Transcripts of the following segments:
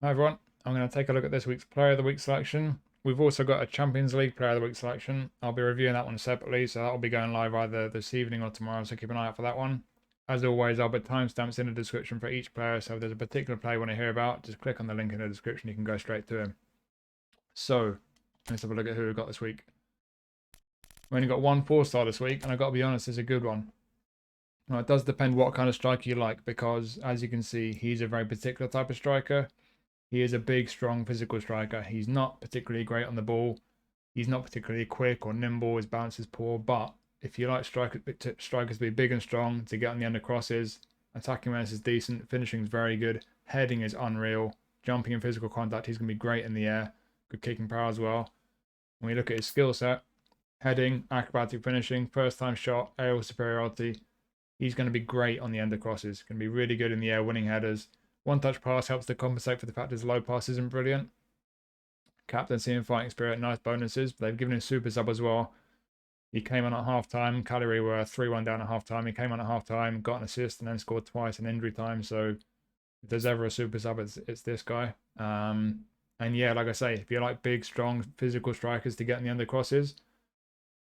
Hi everyone, I'm going to take a look at this week's Player of the Week selection. We've also got a Champions League Player of the Week selection. I'll be reviewing that one separately, so that will be going live either this evening or tomorrow, so keep an eye out for that one. As always, I'll put timestamps in the description for each player, so if there's a particular player you want to hear about, just click on the link in the description, you can go straight to him. So, let's have a look at who we've got this week. We only got one 4-star this week, and I've got to be honest, it's a good one. Now, it does depend what kind of striker you like, because as you can see, he's a very particular type of striker. He is a big, strong, physical striker. He's not particularly great on the ball. He's not particularly quick or nimble. His balance is poor. But if you like strikers to be big and strong, to get on the end of crosses, attacking awareness is decent. Finishing is very good. Heading is unreal. Jumping in physical contact, he's going to be great in the air. Good kicking power as well. When we look at his skill set, heading, acrobatic finishing, first time shot, aerial superiority, he's going to be great on the end of crosses. Going to be really good in the air, winning headers. One touch pass helps to compensate for the fact his low pass isn't brilliant. Captaincy and fighting spirit, nice bonuses. But they've given him super sub as well. He came on at half time. Cagliari were 3-1 down at half time. He came on at half time, got an assist, and then scored twice in injury time. So if there's ever a super sub, it's this guy. And yeah, like I say, if you like big, strong, physical strikers to get in the under crosses,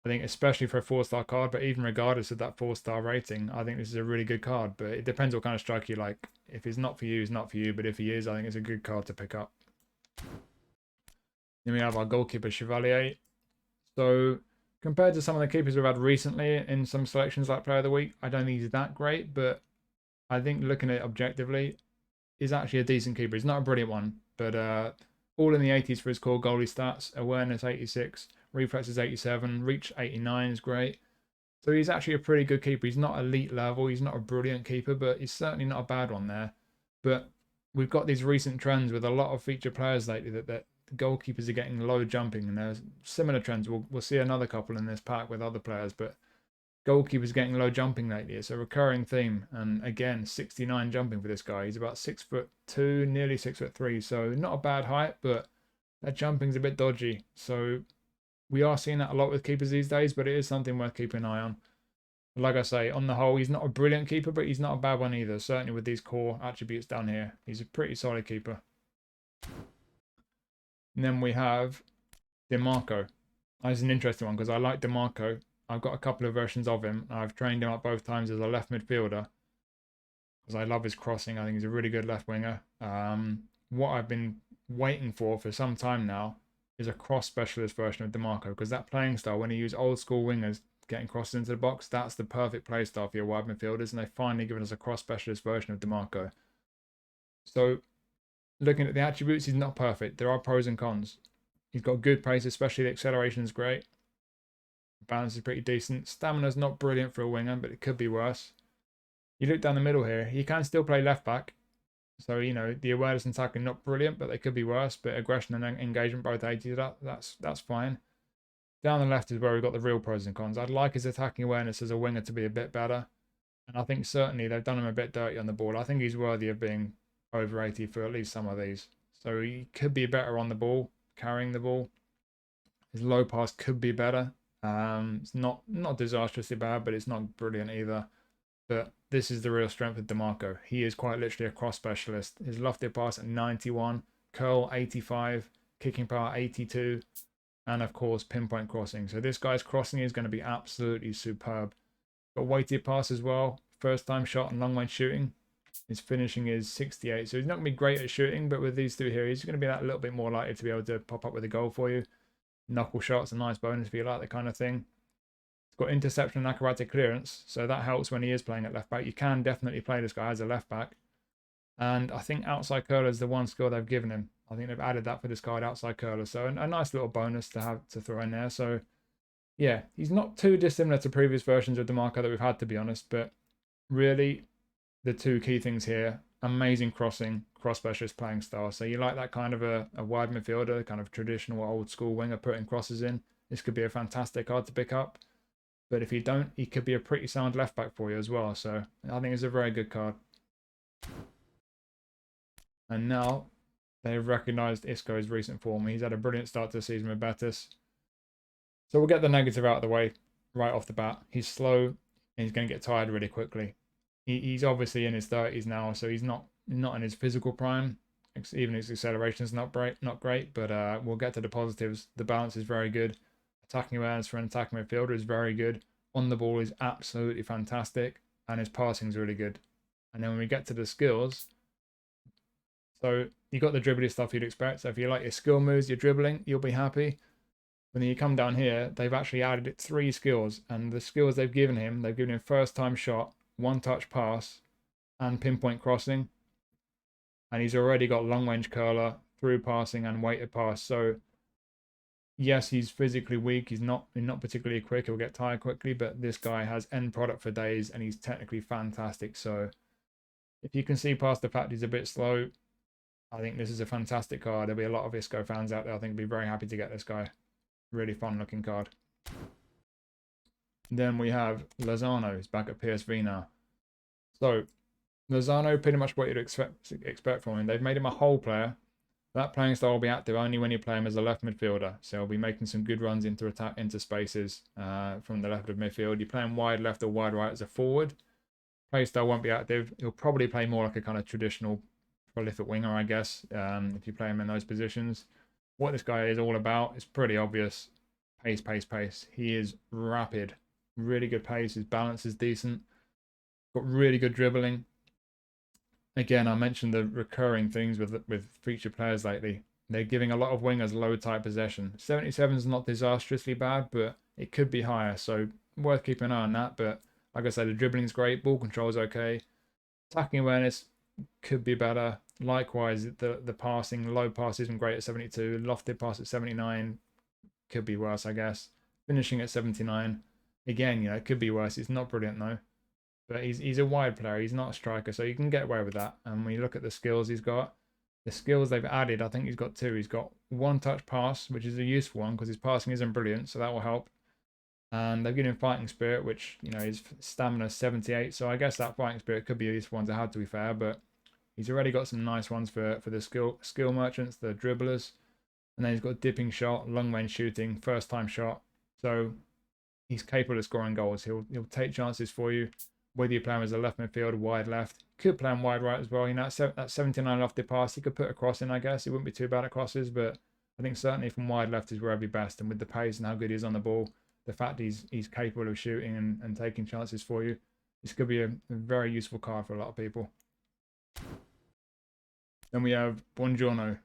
I think especially for a 4-star card, but even regardless of that 4-star rating, I think this is a really good card. But it depends what kind of striker you like. If it's not for you, it's not for you. But if he is, I think it's a good card to pick up. Then we have our goalkeeper, Chevalier. So compared to some of the keepers we've had recently in some selections like Player of the Week, I don't think he's that great. But I think looking at it objectively, he's actually a decent keeper. He's not a brilliant one, but all in the 80s for his core goalie stats. Awareness 86, reflexes 87, reach 89 is great. So he's actually a pretty good keeper. He's not elite level. He's not a brilliant keeper, but he's certainly not a bad one there. But we've got these recent trends with a lot of featured players lately that the goalkeepers are getting low jumping, and there's similar trends. We'll see another couple in this pack with other players, but goalkeepers getting low jumping lately. It's a recurring theme, and again, 69 jumping for this guy. He's about 6'2", nearly 6'3", so not a bad height, but that jumping's a bit dodgy. So we are seeing that a lot with keepers these days, but it is something worth keeping an eye on. Like I say, on the whole, he's not a brilliant keeper, but he's not a bad one either. Certainly with these core attributes down here, he's a pretty solid keeper. And then we have Dimarco. That's an interesting one because I like Dimarco. I've got a couple of versions of him. I've trained him up both times as a left midfielder because I love his crossing. I think he's a really good left winger. What I've been waiting for some time now is a cross specialist version of Dimarco because that playing style, when you use old school wingers getting crosses into the box, that's the perfect play style for your wide midfielders. And they've finally given us a cross specialist version of Dimarco. So looking at the attributes, he's not perfect. There are pros and cons. He's got good pace, especially the acceleration is great. Balance is pretty decent. Stamina's not brilliant for a winger, but it could be worse. You look down the middle here, he can still play left back. So, you know, the awareness and tackling not brilliant, but they could be worse. But aggression and engagement both 80, that's fine. Down the left is where we've got the real pros and cons. I'd like his attacking awareness as a winger to be a bit better. And I think certainly they've done him a bit dirty on the ball. I think he's worthy of being over 80 for at least some of these. So he could be better on the ball, carrying the ball. His low pass could be better. It's not disastrously bad, but it's not brilliant either. But this is the real strength of Dimarco. He is quite literally a cross specialist. His lofted pass at 91, curl 85, kicking power 82, and of course pinpoint crossing. So this guy's crossing is going to be absolutely superb. Got weighted pass as well. First time shot and long range shooting. His finishing is 68. So he's not going to be great at shooting, but with these two here, he's going to be that little bit more likely to be able to pop up with a goal for you. Knuckle shots, a nice bonus if you like that kind of thing. It's got interception and acrobatic clearance, so that helps when he is playing at left back. You can definitely play this guy as a left back. And I think outside curler is the one skill they've given him. I think they've added that for this card, outside curler. So a nice little bonus to have to throw in there. So yeah, he's not too dissimilar to previous versions of Dimarco that we've had, to be honest. But really, the two key things here: amazing crossing, cross specialist playing style. So you like that kind of a wide midfielder, kind of traditional old school winger putting crosses in. This could be a fantastic card to pick up. But if you don't, he could be a pretty sound left back for you as well. So I think it's a very good card. And now they've recognised Isco's recent form. He's had a brilliant start to the season with Betis. So we'll get the negative out of the way right off the bat. He's slow and he's going to get tired really quickly. He's obviously in his 30s now, so he's not in his physical prime. Even his acceleration is not great, but we'll get to the positives. The balance is very good. Attacking awareness for an attacking midfielder is very good. On the ball is absolutely fantastic, and his passing is really good. And then when we get to the skills, so you got the dribbly stuff you'd expect. So if you like your skill moves, your dribbling, you'll be happy. When you come down here, they've actually added 3 skills, and the skills they've given him first time shot, one touch pass, and pinpoint crossing. And he's already got long range curler, through passing, and weighted pass. So yes, he's physically weak. He's not particularly quick. He'll get tired quickly, but this guy has end product for days, and he's technically fantastic. So if you can see past the fact he's a bit slow, I think this is a fantastic card. There'll be a lot of Isco fans out there. I think will be very happy to get this guy. Really fun looking card. Then we have Lozano. He's back at PSV now. So Lozano, pretty much what you'd expect from him. They've made him a whole player. That playing style will be active only when you play him as a left midfielder. So he'll be making some good runs into spaces from the left of midfield. You play him wide left or wide right as a forward. Play style won't be active. He'll probably play more like a kind of traditional prolific winger, I guess, if you play him in those positions. What this guy is all about is pretty obvious. Pace, pace, pace. He is rapid. Really good pace. His balance is decent. Got really good dribbling. Again, I mentioned the recurring things with featured players lately. They're giving a lot of wingers low tight possession. 77 is not disastrously bad, but it could be higher. So worth keeping an eye on that. But like I said, the dribbling's great. Ball control's okay. Attacking awareness could be better. Likewise, the passing, low pass isn't great at 72. Lofted pass at 79 could be worse, I guess. Finishing at 79, again, it could be worse. It's not brilliant though. But he's a wide player. He's not a striker, so you can get away with that. And when you look at the skills he's got, the skills they've added, I think he's got 2. He's got one touch pass, which is a useful one because his passing isn't brilliant, so that will help. And they've given him fighting spirit, which his stamina is 78. So I guess that fighting spirit could be a useful one to have, to be fair, but he's already got some nice ones for the skill merchants, the dribblers. And then he's got dipping shot, long range shooting, first time shot. So he's capable of scoring goals. He'll take chances for you, whether you play him as a left midfield, wide left. Could play him wide right as well. That 79 lofted pass, he could put a cross in, I guess. He wouldn't be too bad at crosses, but I think certainly from wide left is where he'd be best. And with the pace and how good he is on the ball, the fact he's capable of shooting and taking chances for you, this could be a very useful card for a lot of people. Then we have Buongiorno.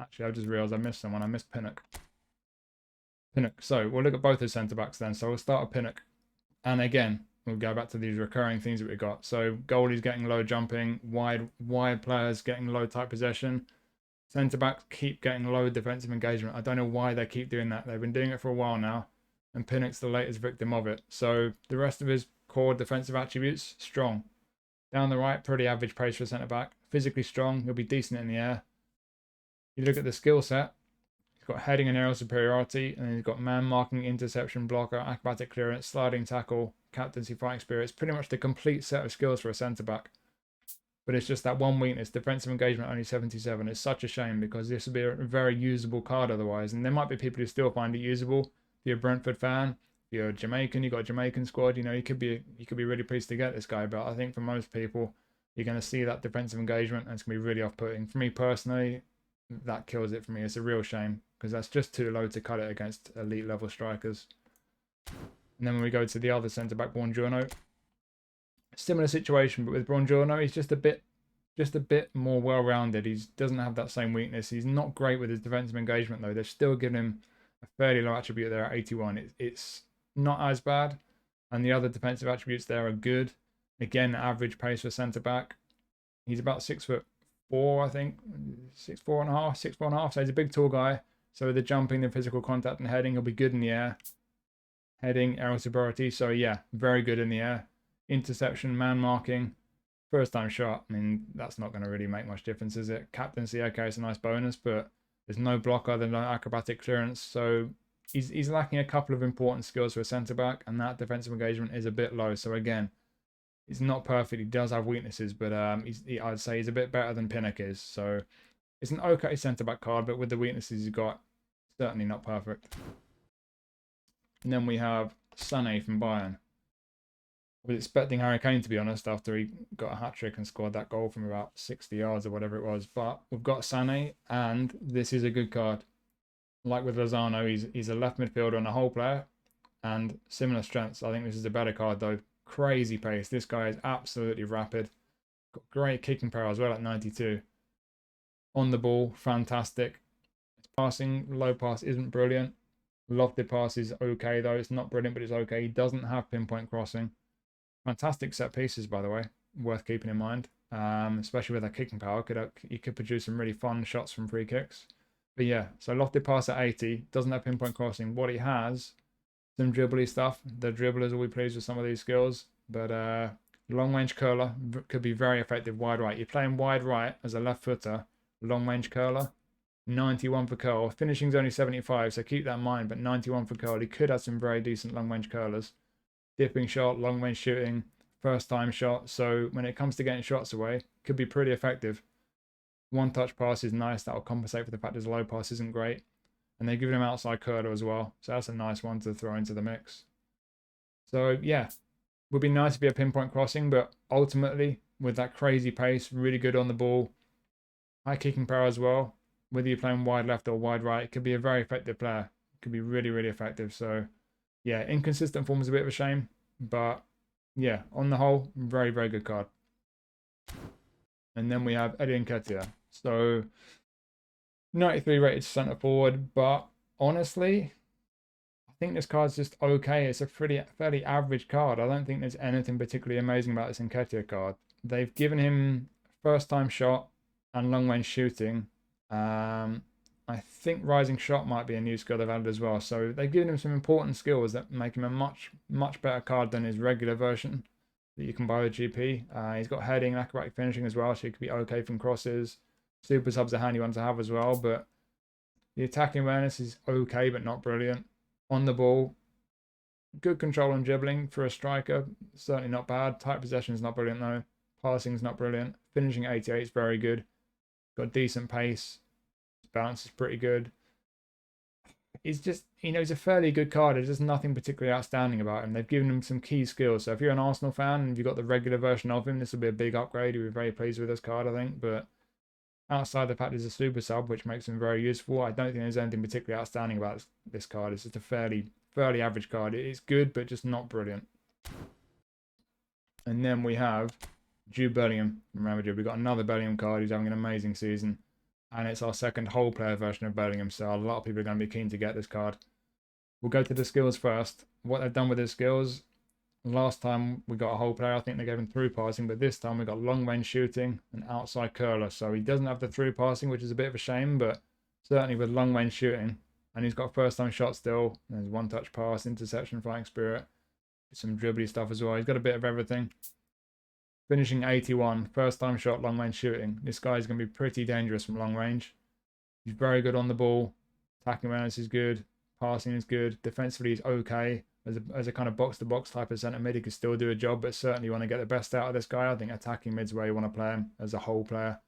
Actually, I just realised I missed someone. I missed Pinnock. So we'll look at both his centre-backs then. So we'll start with Pinnock. And again, we'll go back to these recurring things that we got. So goalies getting low jumping, wide players getting low tight possession. Centre-backs keep getting low defensive engagement. I don't know why they keep doing that. They've been doing it for a while now. And Pinnock's the latest victim of it. So the rest of his core defensive attributes, strong. Down the right, pretty average pace for centre-back. Physically strong, he'll be decent in the air. You look at the skill set, he's got heading and aerial superiority, and he's got man marking, interception, blocker, acrobatic clearance, sliding tackle, captaincy, fighting spirit. It's pretty much the complete set of skills for a centre-back. But it's just that one weakness, defensive engagement only 77. It's such a shame because this would be a very usable card otherwise. And there might be people who still find it usable. If you're a Brentford fan, if you're Jamaican, you've got a Jamaican squad, you could be really pleased to get this guy. But I think for most people, you're going to see that defensive engagement and it's going to be really off-putting. For me personally, that kills it for me. It's a real shame because that's just too low to cut it against elite level strikers. And then when we go to the other centre-back, Buongiorno, similar situation, but with Buongiorno, he's just a bit more well-rounded. He doesn't have that same weakness. He's not great with his defensive engagement though. They're still giving him a fairly low attribute there at 81. It's not as bad, and the other defensive attributes there are good. Again, average pace for centre-back. He's about 6'4", I think, 6'4.5", 6'4.5". So he's a big, tall guy. So the jumping, the physical contact, and heading, he'll be good in the air. Heading, aerial superiority. So yeah, very good in the air. Interception, man marking, first time shot. I mean, that's not going to really make much difference, is it? Captaincy, okay, it's a nice bonus, but there's no blocker, there's no acrobatic clearance. So he's lacking a couple of important skills for a centre back, and that defensive engagement is a bit low. So again, it's not perfect. He does have weaknesses, but I'd say he's a bit better than Pinnock is. So it's an okay centre back card, but with the weaknesses he's got, certainly not perfect. And then we have Sane from Bayern. I was expecting Harry Kane, to be honest, after he got a hat-trick and scored that goal from about 60 yards or whatever it was. But we've got Sane, and this is a good card. Like with Lozano, he's a left midfielder and a whole player, and similar strengths. I think this is a better card, though. Crazy pace. This guy is absolutely rapid. Got great kicking power as well at 92. On the ball, fantastic. His passing, low pass isn't brilliant. Lofted pass is okay, though. It's not brilliant, but it's okay. He doesn't have pinpoint crossing. Fantastic set pieces, by the way. Worth keeping in mind. Especially with that kicking power. He could produce some really fun shots from free kicks. But yeah, so lofted pass at 80. Doesn't have pinpoint crossing. What he has, some dribbly stuff. The dribblers will be pleased with some of these skills. But long range curler could be very effective wide right. You're playing wide right as a left footer. Long range curler. 91 for curl. Finishing's only 75, so keep that in mind. But 91 for curl. He could have some very decent long range curlers. Dipping shot, long range shooting, first time shot. So when it comes to getting shots away, could be pretty effective. One touch pass is nice. That'll compensate for the fact his low pass isn't great. And they're giving him outside curler as well. So that's a nice one to throw into the mix. So yeah, would be nice if he had pinpoint crossing, but ultimately with that crazy pace, really good on the ball, high kicking power as well. Whether you're playing wide left or wide right, it could be a very effective player. It could be really, really effective. So yeah, inconsistent form is a bit of a shame, but yeah, on the whole, very, very good card. And then we have Eddie Nketiah. So 93 rated centre forward, but honestly, I think this card's just okay. It's a fairly average card. I don't think there's anything particularly amazing about this Nketiah card. They've given him first time shot and long range shooting. I think rising shot might be a new skill they've added as well. So they've given him some important skills that make him a much, much better card than his regular version that you can buy with GP. He's got heading and acrobatic finishing as well, so he could be okay from crosses. Super sub's a handy one to have as well, but the attacking awareness is okay, but not brilliant. On the ball, good control and dribbling for a striker. Certainly not bad. Tight possession is not brilliant though. Passing is not brilliant. Finishing 88 is very good. Got decent pace. Balance is pretty good. He's just, he's a fairly good card. There's just nothing particularly outstanding about him. They've given him some key skills. So if you're an Arsenal fan and you've got the regular version of him, this will be a big upgrade. You'll be very pleased with this card, I think. But outside the fact there's a super sub, which makes him very useful, I don't think there's anything particularly outstanding about this card. It's just a fairly average card. It's good, but just not brilliant. And then we have Jude Bellingham. Remember, Jude, we've got another Bellingham card. He's having an amazing season. And it's our second whole player version of Bellingham, so a lot of people are going to be keen to get this card. We'll go to the skills first. What they've done with his skills, last time we got a whole player, I think they gave him through passing, but this time we got long range shooting and outside curler. So he doesn't have the through passing, which is a bit of a shame, but certainly with long range shooting. And he's got first time shot still. There's one touch pass, interception, fighting spirit, some dribbly stuff as well. He's got a bit of everything. Finishing 81, first time shot, long range shooting. This guy is going to be pretty dangerous from long range. He's very good on the ball. Attacking awareness is good. Passing is good. Defensively is okay. As a kind of box to box type of centre mid, he can still do a job, but certainly you want to get the best out of this guy. I think attacking mid's where you want to play him as a whole player.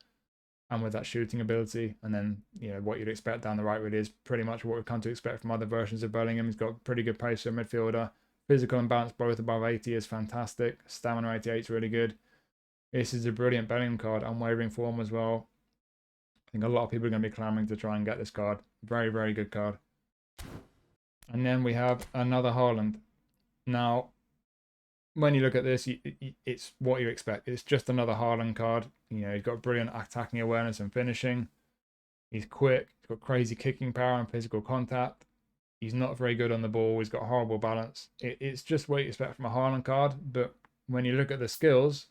And with that shooting ability, and then what you'd expect down the right really is pretty much what we've come to expect from other versions of Bellingham. He's got pretty good pace for a midfielder. Physical and balance both above 80 is fantastic. Stamina 88 is really good. This is a brilliant Bellingham card, unwavering form as well. I think a lot of people are going to be clamoring to try and get this card. Very, very good card. And then we have another Haaland. Now, when you look at this, it's what you expect. It's just another Haaland card. He's got brilliant attacking awareness and finishing. He's quick. He's got crazy kicking power and physical contact. He's not very good on the ball. He's got horrible balance. It's just what you expect from a Haaland card. But when you look at the skills,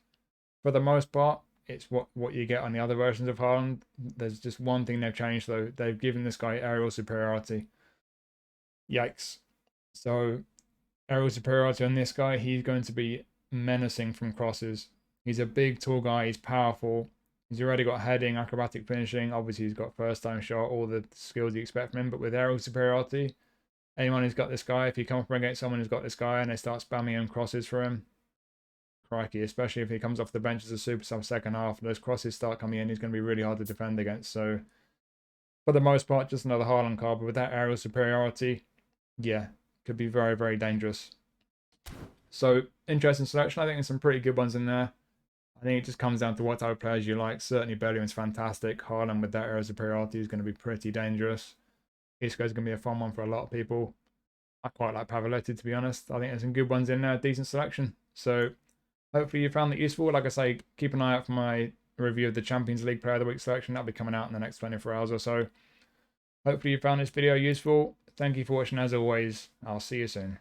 for the most part, it's what you get on the other versions of Haaland. There's just one thing they've changed, though. They've given this guy aerial superiority. Yikes. So, aerial superiority on this guy, he's going to be menacing from crosses. He's a big, tall guy. He's powerful. He's already got heading, acrobatic finishing. Obviously, he's got first-time shot, all the skills you expect from him. But with aerial superiority, anyone who's got this guy, if you come up against someone who's got this guy and they start spamming him crosses for him, crikey, especially if he comes off the bench as a super sub second half, those crosses start coming in, he's going to be really hard to defend against. So, for the most part, just another Haaland card, but with that aerial superiority, yeah, could be very, very dangerous. So, interesting selection. I think there's some pretty good ones in there. I think it just comes down to what type of players you like. Certainly, Bellingham's fantastic. Haaland with that air of superiority is going to be pretty dangerous. Isco is going to be a fun one for a lot of people. I quite like Pavoletti, to be honest. I think there's some good ones in there. Decent selection. So, hopefully you found that useful. Like I say, keep an eye out for my review of the Champions League Player of the Week selection. That'll be coming out in the next 24 hours or so. Hopefully you found this video useful. Thank you for watching as always. I'll see you soon.